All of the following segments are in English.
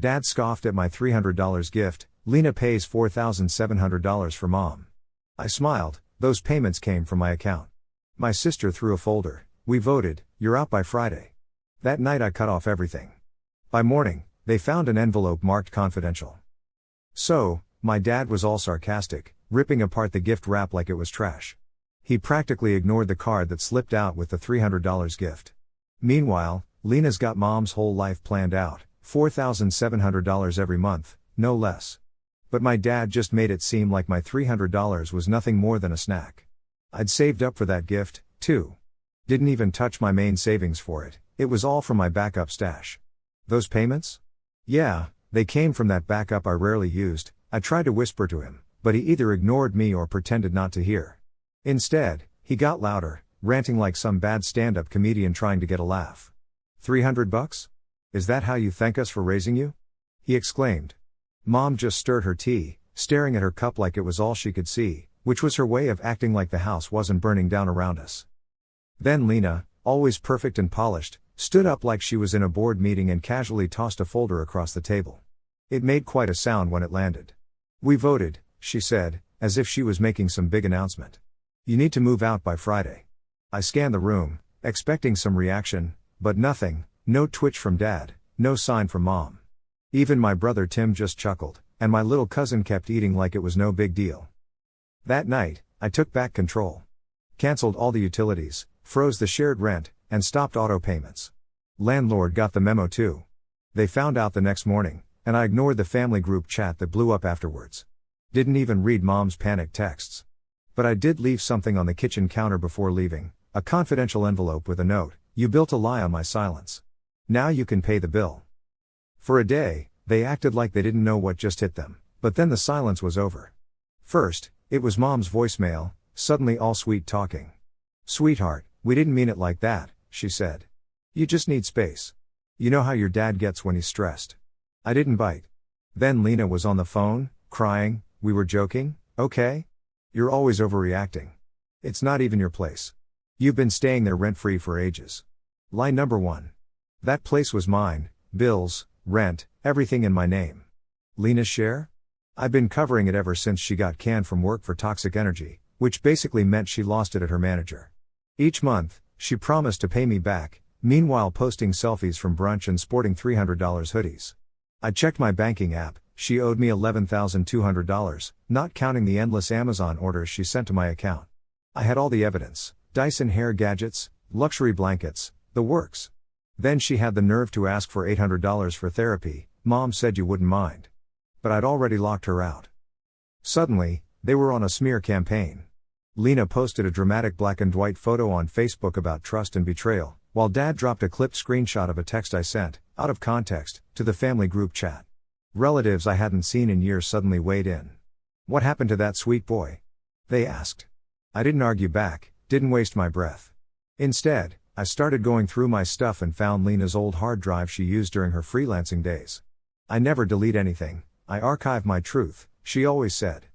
Dad scoffed at my $300 gift. Lena pays $4,700 for mom. I smiled. Those payments came from my account. My sister threw a folder. We voted, you're out by Friday. That night I cut off everything. By morning, they found an envelope marked confidential. So, my dad was all sarcastic, ripping apart the gift wrap like it was trash. He practically ignored the card that slipped out with the $300 gift. Meanwhile, Lena's got mom's whole life planned out, $4,700 every month, no less. But my dad just made it seem like my $300 was nothing more than a snack. I'd saved up for that gift, too. Didn't even touch my main savings for it, it was all from my backup stash. Those payments? Yeah, they came from that backup I rarely used. I tried to whisper to him, but he either ignored me or pretended not to hear. Instead, he got louder, ranting like some bad stand-up comedian trying to get a laugh. $300? Is that how you thank us for raising you? He exclaimed. Mom just stirred her tea, staring at her cup like it was all she could see, which was her way of acting like the house wasn't burning down around us. Then Lena, always perfect and polished, stood up like she was in a board meeting and casually tossed a folder across the table. It made quite a sound when it landed. We voted, she said, as if she was making some big announcement. You need to move out by Friday. I scanned the room, expecting some reaction, but nothing, no twitch from Dad, no sign from Mom. Even my brother Tim just chuckled, and my little cousin kept eating like it was no big deal. That night, I took back control. Cancelled all the utilities, froze the shared rent, and stopped auto payments. Landlord got the memo too. They found out the next morning, and I ignored the family group chat that blew up afterwards. Didn't even read Mom's panic texts. But I did leave something on the kitchen counter before leaving, a confidential envelope with a note, you built a lie on my silence. Now you can pay the bill. For a day, they acted like they didn't know what just hit them, but then the silence was over. First, it was Mom's voicemail, suddenly all sweet talking. Sweetheart, we didn't mean it like that, she said. You just need space. You know how your dad gets when he's stressed. I didn't bite. Then Lena was on the phone, crying, we were joking, okay? You're always overreacting. It's not even your place. You've been staying there rent-free for ages. Lie number 1. That place was mine, bills, rent, everything in my name. Lena's share? I've been covering it ever since she got canned from work for toxic energy, which basically meant she lost it at her manager. Each month, she promised to pay me back, meanwhile posting selfies from brunch and sporting $300 hoodies. I checked my banking app, she owed me $11,200, not counting the endless Amazon orders she sent to my account. I had all the evidence, Dyson hair gadgets, luxury blankets, the works. Then she had the nerve to ask for $800 for therapy. Mom said you wouldn't mind. But I'd already locked her out. Suddenly, they were on a smear campaign. Lena posted a dramatic black and white photo on Facebook about trust and betrayal, while Dad dropped a clipped screenshot of a text I sent, out of context, to the family group chat. Relatives I hadn't seen in years suddenly weighed in. What happened to that sweet boy? They asked. I didn't argue back, didn't waste my breath. Instead, I started going through my stuff and found Lena's old hard drive she used during her freelancing days. I never delete anything, I archive my truth, she always said.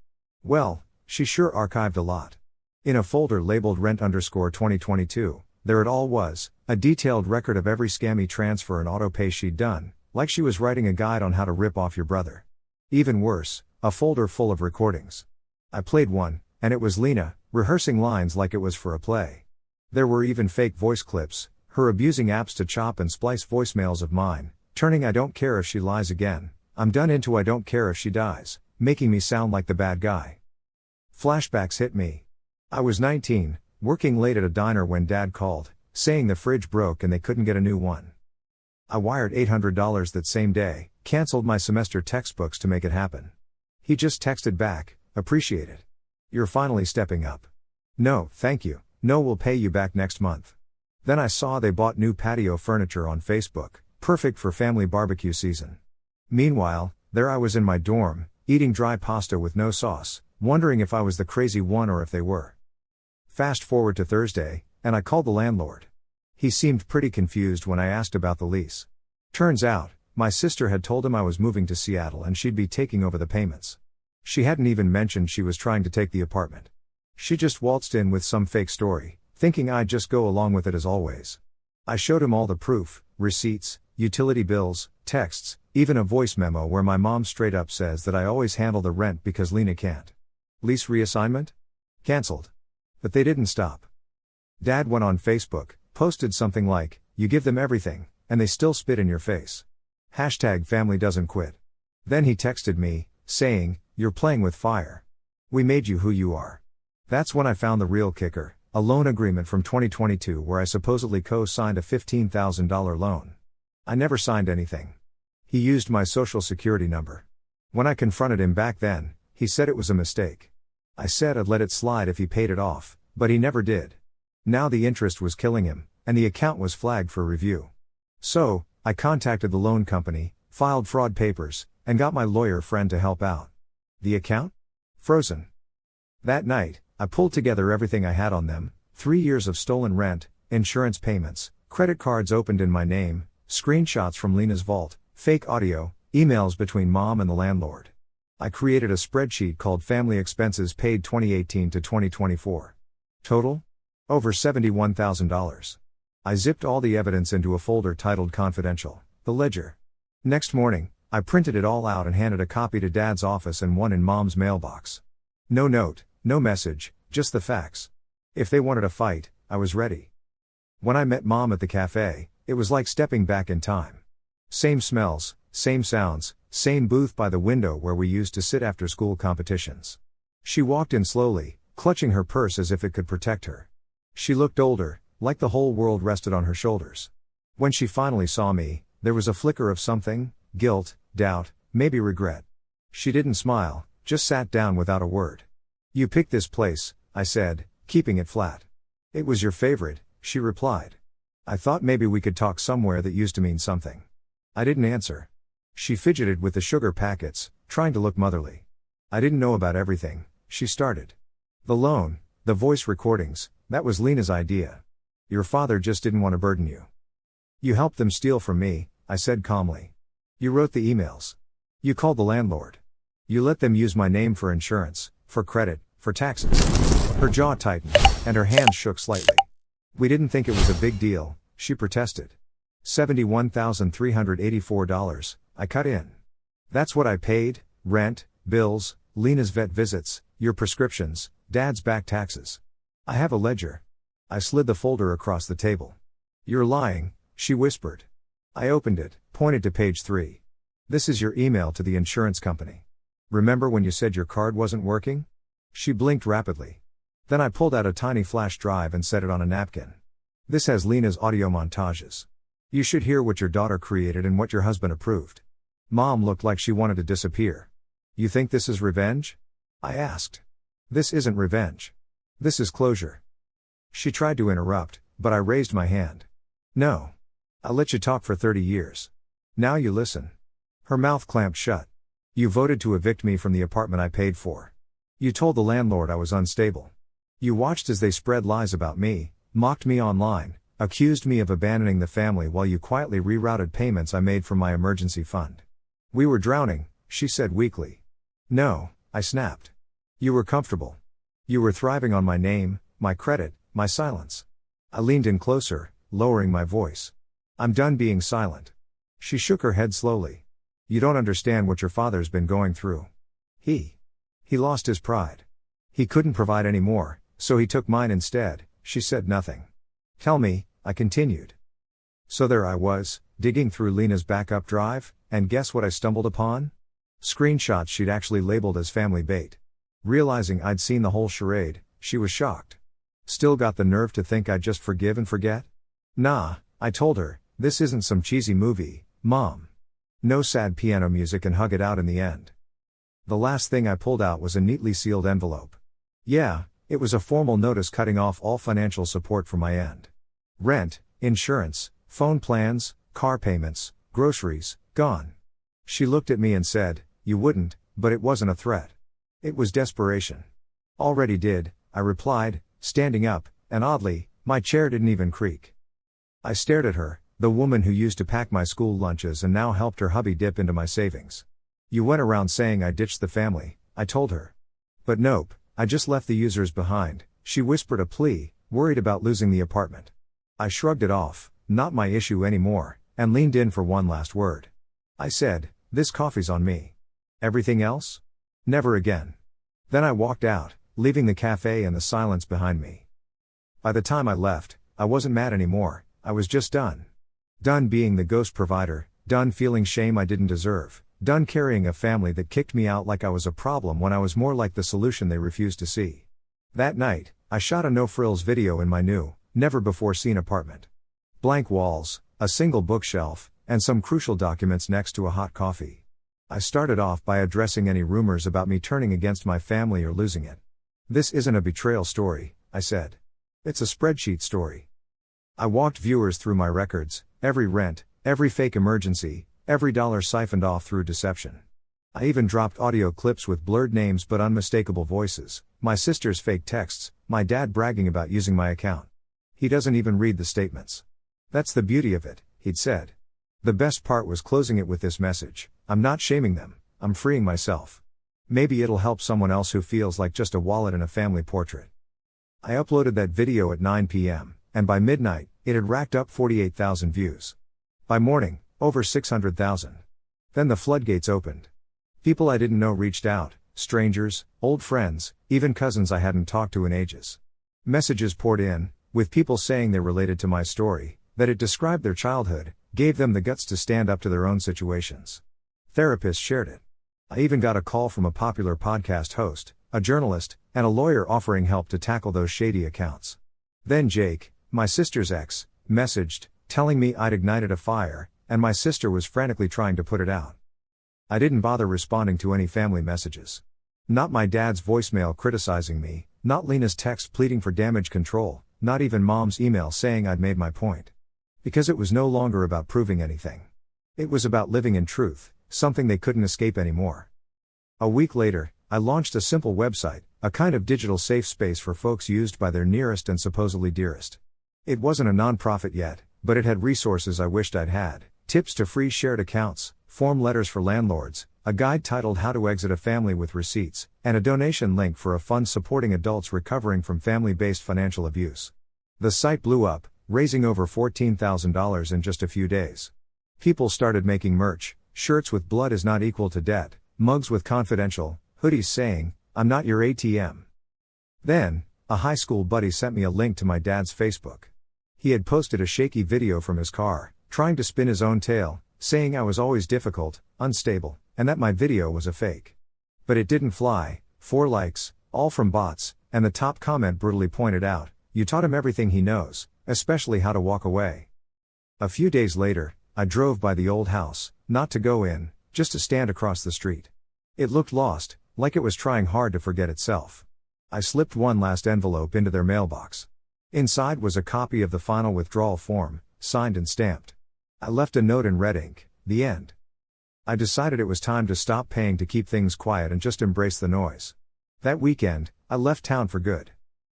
Well, she sure archived a lot. In a folder labeled Rent_2022, there it all was, a detailed record of every scammy transfer and auto pay she'd done, like she was writing a guide on how to rip off your brother. Even worse, a folder full of recordings. I played one, and it was Lena, rehearsing lines like it was for a play. There were even fake voice clips, her abusing apps to chop and splice voicemails of mine, turning I don't care if she lies again, I'm done into I don't care if she dies, making me sound like the bad guy. Flashbacks hit me. I was 19, working late at a diner when Dad called, saying the fridge broke and they couldn't get a new one. I wired $800 that same day, canceled my semester textbooks to make it happen. He just texted back, appreciate it. You're finally stepping up. No, thank you. No, we'll pay you back next month. Then I saw they bought new patio furniture on Facebook, perfect for family barbecue season. Meanwhile, there I was in my dorm, eating dry pasta with no sauce, wondering if I was the crazy one or if they were. Fast forward to Thursday, and I called the landlord. He seemed pretty confused when I asked about the lease. Turns out, my sister had told him I was moving to Seattle and she'd be taking over the payments. She hadn't even mentioned she was trying to take the apartment. She just waltzed in with some fake story, thinking I'd just go along with it as always. I showed him all the proof, receipts, utility bills, texts, Even a voice memo where my mom straight up says that I always handle the rent because Lena can't. Lease reassignment? Cancelled. But they didn't stop. Dad went on Facebook, posted something like, "You give them everything, and they still spit in your face. Hashtag family doesn't quit." Then he texted me, saying, "You're playing with fire. We made you who you are." That's when I found the real kicker, a loan agreement from 2022 where I supposedly co-signed a $15,000 loan. I never signed anything. He used my social security number. When I confronted him back then, he said it was a mistake. I said I'd let it slide if he paid it off, but he never did. Now the interest was killing him, and the account was flagged for review. So, I contacted the loan company, filed fraud papers, and got my lawyer friend to help out. The account? Frozen. That night, I pulled together everything I had on them: 3 years of stolen rent, insurance payments, credit cards opened in my name, screenshots from Lena's vault, fake audio, emails between mom and the landlord. I created a spreadsheet called Family Expenses Paid 2018 to 2024. Total? Over $71,000. I zipped all the evidence into a folder titled Confidential, the ledger. Next morning, I printed it all out and handed a copy to Dad's office and one in Mom's mailbox. No note, no message, just the facts. If they wanted a fight, I was ready. When I met Mom at the cafe, it was like stepping back in time. Same smells, same sounds, same booth by the window where we used to sit after school competitions. She walked in slowly, clutching her purse as if it could protect her. She looked older, like the whole world rested on her shoulders. When she finally saw me, there was a flicker of something: guilt, doubt, maybe regret. She didn't smile, just sat down without a word. "You picked this place," I said, keeping it flat. "It was your favorite," she replied. "I thought maybe we could talk somewhere that used to mean something." I didn't answer. She fidgeted with the sugar packets, trying to look motherly. "I didn't know about everything," she started. "The loan, the voice recordings, that was Lena's idea. Your father just didn't want to burden you. You helped them steal from me," I said calmly. "You wrote the emails. You called the landlord. You let them use my name for insurance, for credit, for taxes." Her jaw tightened, and her hands shook slightly. "We didn't think it was a big deal," she protested. $71,384, I cut in. "That's what I paid: rent, bills, Lena's vet visits, your prescriptions, Dad's back taxes. I have a ledger." I slid the folder across the table. "You're lying," she whispered. I opened it, pointed to page 3. "This is your email to the insurance company. Remember when you said your card wasn't working?" She blinked rapidly. Then I pulled out a tiny flash drive and set it on a napkin. "This has Lena's audio montages. You should hear what your daughter created and what your husband approved." Mom looked like she wanted to disappear. "You think this is revenge?" I asked. "This isn't revenge. This is closure." She tried to interrupt, but I raised my hand. "No. I'll let you talk for 30 years. Now you listen." Her mouth clamped shut. "You voted to evict me from the apartment I paid for. You told the landlord I was unstable. You watched as they spread lies about me, mocked me online, accused me of abandoning the family while you quietly rerouted payments I made from my emergency fund." "We were drowning," she said weakly. "No," I snapped. "You were comfortable. You were thriving on my name, my credit, my silence." I leaned in closer, lowering my voice. "I'm done being silent." She shook her head slowly. "You don't understand what your father's been going through. He lost his pride. He couldn't provide any more, so he took mine instead." She said nothing. "Tell me," I continued. So there I was, digging through Lena's backup drive, and guess what I stumbled upon? Screenshots she'd actually labeled as family bait. Realizing I'd seen the whole charade, she was shocked. "Still got the nerve to think I'd just forgive and forget?" "Nah," I told her, "this isn't some cheesy movie, Mom. No sad piano music and hug it out in the end." The last thing I pulled out was a neatly sealed envelope. Yeah, it was a formal notice cutting off all financial support from my end. Rent, insurance, phone plans, car payments, groceries, gone. She looked at me and said, "You wouldn't," but it wasn't a threat. It was desperation. "Already did," I replied, standing up, and oddly, my chair didn't even creak. I stared at her, the woman who used to pack my school lunches and now helped her hubby dip into my savings. "You went around saying I ditched the family," I told her. "But nope, I just left the users behind," she whispered a plea, worried about losing the apartment. I shrugged it off, not my issue anymore, and leaned in for one last word. I said, "This coffee's on me. Everything else? Never again." Then I walked out, leaving the cafe and the silence behind me. By the time I left, I wasn't mad anymore, I was just done. Done being the ghost provider, done feeling shame I didn't deserve, done carrying a family that kicked me out like I was a problem when I was more like the solution they refused to see. That night, I shot a no-frills video in my new, never-before-seen apartment. Blank walls, a single bookshelf, and some crucial documents next to a hot coffee. I started off by addressing any rumors about me turning against my family or losing it. "This isn't a betrayal story," I said. "It's a spreadsheet story." I walked viewers through my records, every rent, every fake emergency, every dollar siphoned off through deception. I even dropped audio clips with blurred names but unmistakable voices, my sister's fake texts, my dad bragging about using my account. "He doesn't even read the statements. That's the beauty of it," he'd said. The best part was closing it with this message: "I'm not shaming them, I'm freeing myself. Maybe it'll help someone else who feels like just a wallet in a family portrait." I uploaded that video at 9 p.m., and by midnight, it had racked up 48,000 views. By morning, over 600,000. Then the floodgates opened. People I didn't know reached out, strangers, old friends, even cousins I hadn't talked to in ages. Messages poured in, with people saying they related to my story, that it described their childhood, gave them the guts to stand up to their own situations. Therapists shared it. I even got a call from a popular podcast host, a journalist, and a lawyer offering help to tackle those shady accounts. Then Jake, my sister's ex, messaged, telling me I'd ignited a fire, and my sister was frantically trying to put it out. I didn't bother responding to any family messages. Not my dad's voicemail criticizing me, not Lena's text pleading for damage control, not even mom's email saying I'd made my point. Because it was no longer about proving anything. It was about living in truth, something they couldn't escape anymore. A week later, I launched a simple website, a kind of digital safe space for folks used by their nearest and supposedly dearest. It wasn't a non-profit yet, but it had resources I wished I'd had: tips to free shared accounts, form letters for landlords, a guide titled How to Exit a Family with Receipts, and a donation link for a fund supporting adults recovering from family-based financial abuse. The site blew up, raising over $14,000 in just a few days. People started making merch, shirts with "blood is not equal to debt," mugs with "confidential," hoodies saying, "I'm not your ATM." Then, a high school buddy sent me a link to my dad's Facebook. He had posted a shaky video from his car, trying to spin his own tale, saying I was always difficult, unstable, and that my video was a fake. But it didn't fly. 4 likes, all from bots, and the top comment brutally pointed out, "You taught him everything he knows, especially how to walk away." A few days later, I drove by the old house, not to go in, just to stand across the street. It looked lost, like it was trying hard to forget itself. I slipped one last envelope into their mailbox. Inside was a copy of the final withdrawal form, signed and stamped. I left a note in red ink: "The end." I decided it was time to stop paying to keep things quiet and just embrace the noise. That weekend, I left town for good.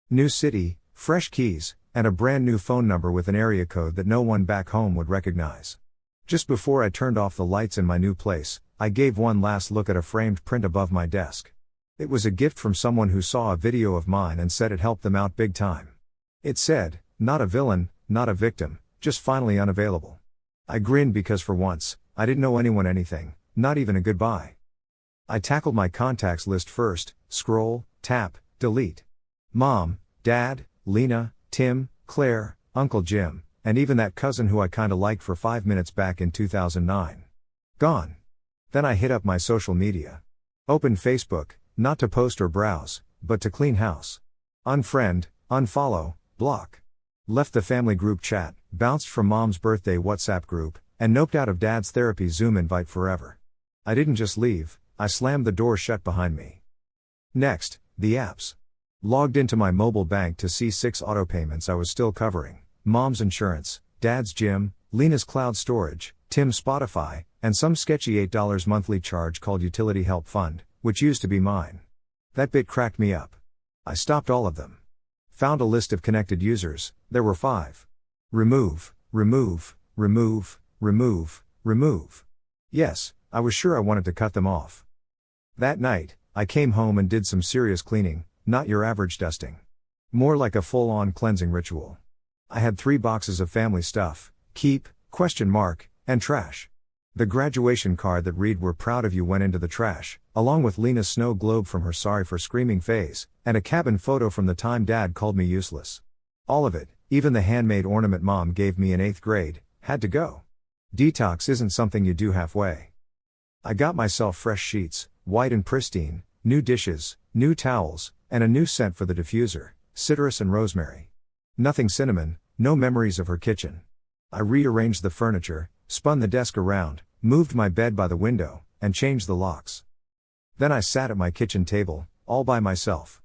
New city, fresh keys, and a brand new phone number with an area code that no one back home would recognize. Just before I turned off the lights in my new place, I gave one last look at a framed print above my desk. It was a gift from someone who saw a video of mine and said it helped them out big time. It said, "Not a villain, not a victim, just finally unavailable." I grinned because for once, I didn't owe anyone anything, not even a goodbye. I tackled my contacts list first: scroll, tap, delete. Mom, Dad, Lena, Tim, Claire, Uncle Jim, and even that cousin who I kinda liked for 5 minutes back in 2009. Gone. Then I hit up my social media. Opened Facebook, not to post or browse, but to clean house. Unfriend, unfollow, block. Left the family group chat, bounced from Mom's birthday WhatsApp group, and noped out of Dad's therapy Zoom invite forever. I didn't just leave, I slammed the door shut behind me. Next, the apps. Logged into my mobile bank to see 6 auto payments I was still covering: Mom's insurance, Dad's gym, Lena's cloud storage, Tim's Spotify, and some sketchy $8 monthly charge called Utility Help Fund, which used to be mine. That bit cracked me up. I stopped all of them. Found a list of connected users. There were 5. Remove, remove, remove, remove, remove. Yes, I was sure I wanted to cut them off. That night, I came home and did some serious cleaning, not your average dusting. More like a full-on cleansing ritual. I had 3 boxes of family stuff: keep, ? And trash. The graduation card that read "We're proud of you" went into the trash, along with Lena's snow globe from her sorry for screaming phase, and a cabin photo from the time Dad called me useless. All of it, even the handmade ornament Mom gave me in 8th grade, had to go. Detox isn't something you do halfway. I got myself fresh sheets, white and pristine, new dishes, new towels, and a new scent for the diffuser, citrus and rosemary. Nothing cinnamon, no memories of her kitchen. I rearranged the furniture, spun the desk around, moved my bed by the window, and changed the locks. Then I sat at my kitchen table, all by myself.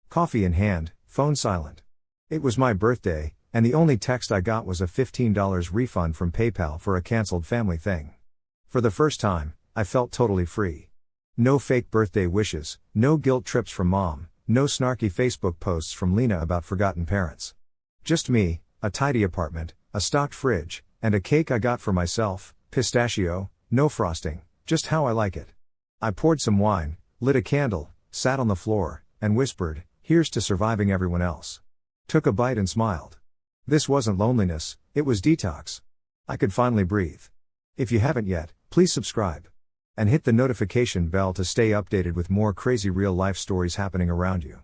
Coffee in hand, phone silent. It was my birthday, and the only text I got was a $15 refund from PayPal for a canceled family thing. For the first time, I felt totally free. No fake birthday wishes, no guilt trips from Mom, no snarky Facebook posts from Lena about forgotten parents. Just me, a tidy apartment, a stocked fridge, and a cake I got for myself, pistachio, no frosting, just how I like it. I poured some wine, lit a candle, sat on the floor, and whispered, "Here's to surviving everyone else." Took a bite and smiled. This wasn't loneliness, it was detox. I could finally breathe. If you haven't yet, please subscribe. And hit the notification bell to stay updated with more crazy real life stories happening around you.